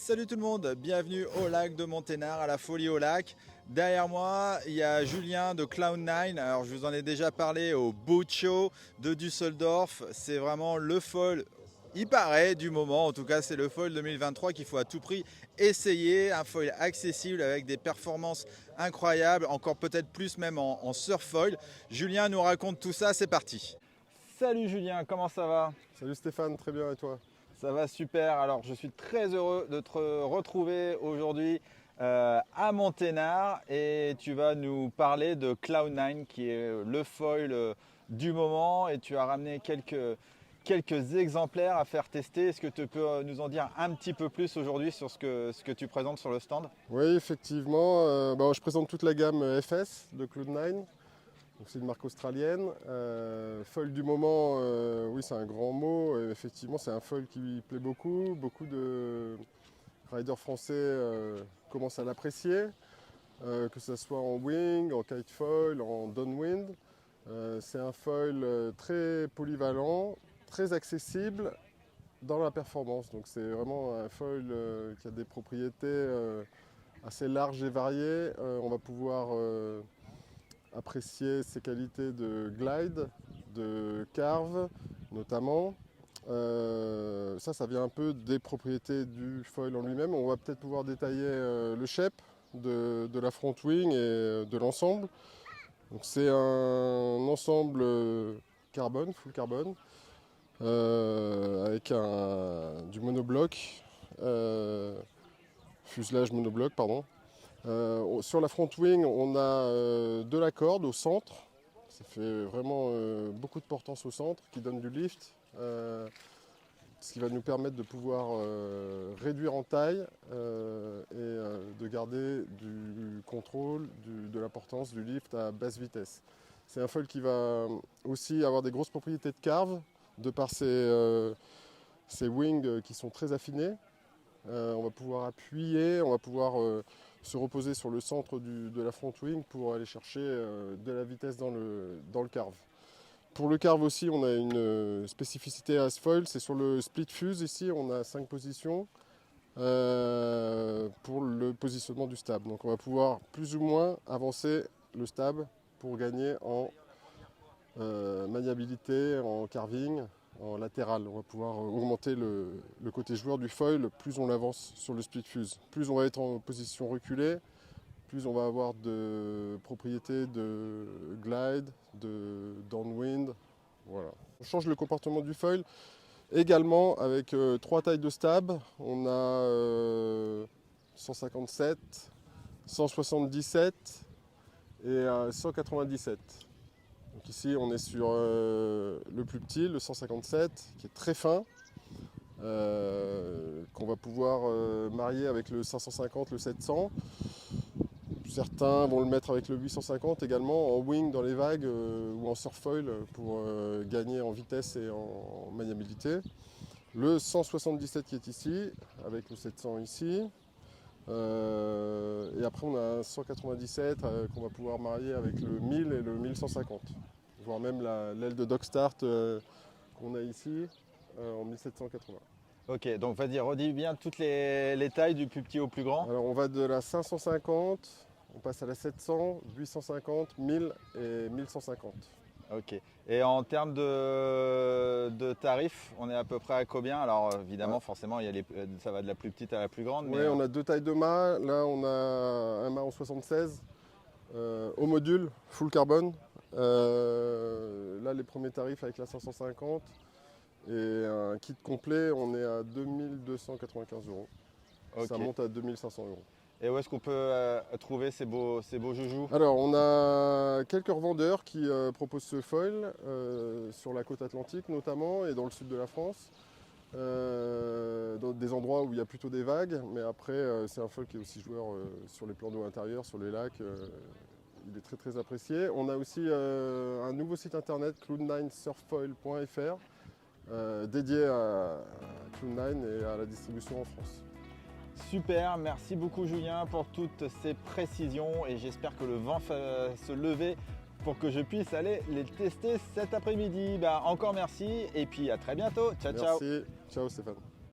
Salut tout le monde, bienvenue au lac de Monténard, à la Folie au Lac. Derrière moi, il y a Julien de Cloud9. Alors, je vous en ai déjà parlé au Boat Show de Düsseldorf. C'est vraiment le foil, il paraît, du moment. En tout cas, c'est le foil 2023 qu'il faut à tout prix essayer. Un foil accessible avec des performances incroyables, encore peut-être plus même en surf foil. Julien nous raconte tout ça, c'est parti. Salut Julien, comment ça va? Salut Stéphane, très bien et toi? Ça va super. Alors, je suis très heureux de te retrouver aujourd'hui à Monténard et tu vas nous parler de Cloud9 qui est le foil du moment et tu as ramené quelques exemplaires à faire tester. Est-ce que tu peux nous en dire un petit peu plus aujourd'hui sur ce que tu présentes sur le stand? Oui, effectivement, je présente toute la gamme FS de Cloud9. C'est une marque australienne. Foil du moment, oui, c'est un grand mot. Effectivement, c'est un foil qui plaît beaucoup. Beaucoup de riders français commencent à l'apprécier, que ce soit en wing, en kite foil, en downwind. C'est un foil très polyvalent, très accessible dans la performance. Donc c'est vraiment un foil qui a des propriétés assez larges et variées. On va pouvoir apprécier ses qualités de glide, de carve notamment. Ça vient un peu des propriétés du foil en lui-même. On va peut-être pouvoir détailler le shape de la front wing et de l'ensemble. Donc c'est un ensemble carbone, full carbone, avec du monobloc, fuselage monobloc, pardon. Sur la front wing, on a de la corde au centre. Ça fait vraiment beaucoup de portance au centre qui donne du lift, ce qui va nous permettre de pouvoir réduire en taille et de garder du contrôle, de la portance, du lift à basse vitesse. C'est un foil qui va aussi avoir des grosses propriétés de carve de par ses wings qui sont très affinés. On va pouvoir appuyer, on va pouvoir se reposer sur le centre de la front wing pour aller chercher de la vitesse dans le carve. Pour le carve aussi, on a une spécificité à ce foil, c'est sur le split fuse ici, on a 5 positions pour le positionnement du stab. Donc on va pouvoir plus ou moins avancer le stab pour gagner en maniabilité, en carving, en latéral. On va pouvoir augmenter le côté joueur du foil plus on avance sur le split fuse. Plus on va être en position reculée, plus on va avoir de propriétés de glide, de downwind. Voilà. On change le comportement du foil également avec 3 tailles de stab. On a 157, 177 et 197. Donc ici on est sur le plus petit, le 157, qui est très fin, qu'on va pouvoir marier avec le 550, le 700. Certains vont le mettre avec le 850 également en wing dans les vagues ou en surf foil pour gagner en vitesse et en maniabilité. Le 177 qui est ici, avec le 700 ici. Et après on a un 197 qu'on va pouvoir marier avec le 1000 et le 1150. Voire même l'aile de Dog Start qu'on a ici en 1780. Ok, donc vas-y, redis bien toutes les tailles du plus petit au plus grand. Alors on va de la 550, on passe à la 700, 850, 1000 et 1150. Ok. Et en termes de tarifs, on est à peu près à combien? Alors évidemment, forcément, ça va de la plus petite à la plus grande. Oui, on a 2 tailles de mât. Là, on a un mât en 76 au module, full carbone. Là, les premiers tarifs avec la 550 et un kit complet, on est à 2295 €. Okay. Ça monte à 2500 €. Et où est-ce qu'on peut trouver ces beaux joujoux? Alors, on a quelques revendeurs qui proposent ce foil sur la côte atlantique notamment et dans le sud de la France. Dans des endroits où il y a plutôt des vagues, mais après c'est un foil qui est aussi joueur sur les plans d'eau intérieurs, sur les lacs. Il est très très apprécié. On a aussi un nouveau site internet, cloud9surffoil.fr, dédié à Cloud9 et à la distribution en France. Super, merci beaucoup Julien pour toutes ces précisions et j'espère que le vent va se lever pour que je puisse aller les tester cet après-midi. Encore merci et puis à très bientôt. Ciao, ciao. Merci, ciao Stéphane.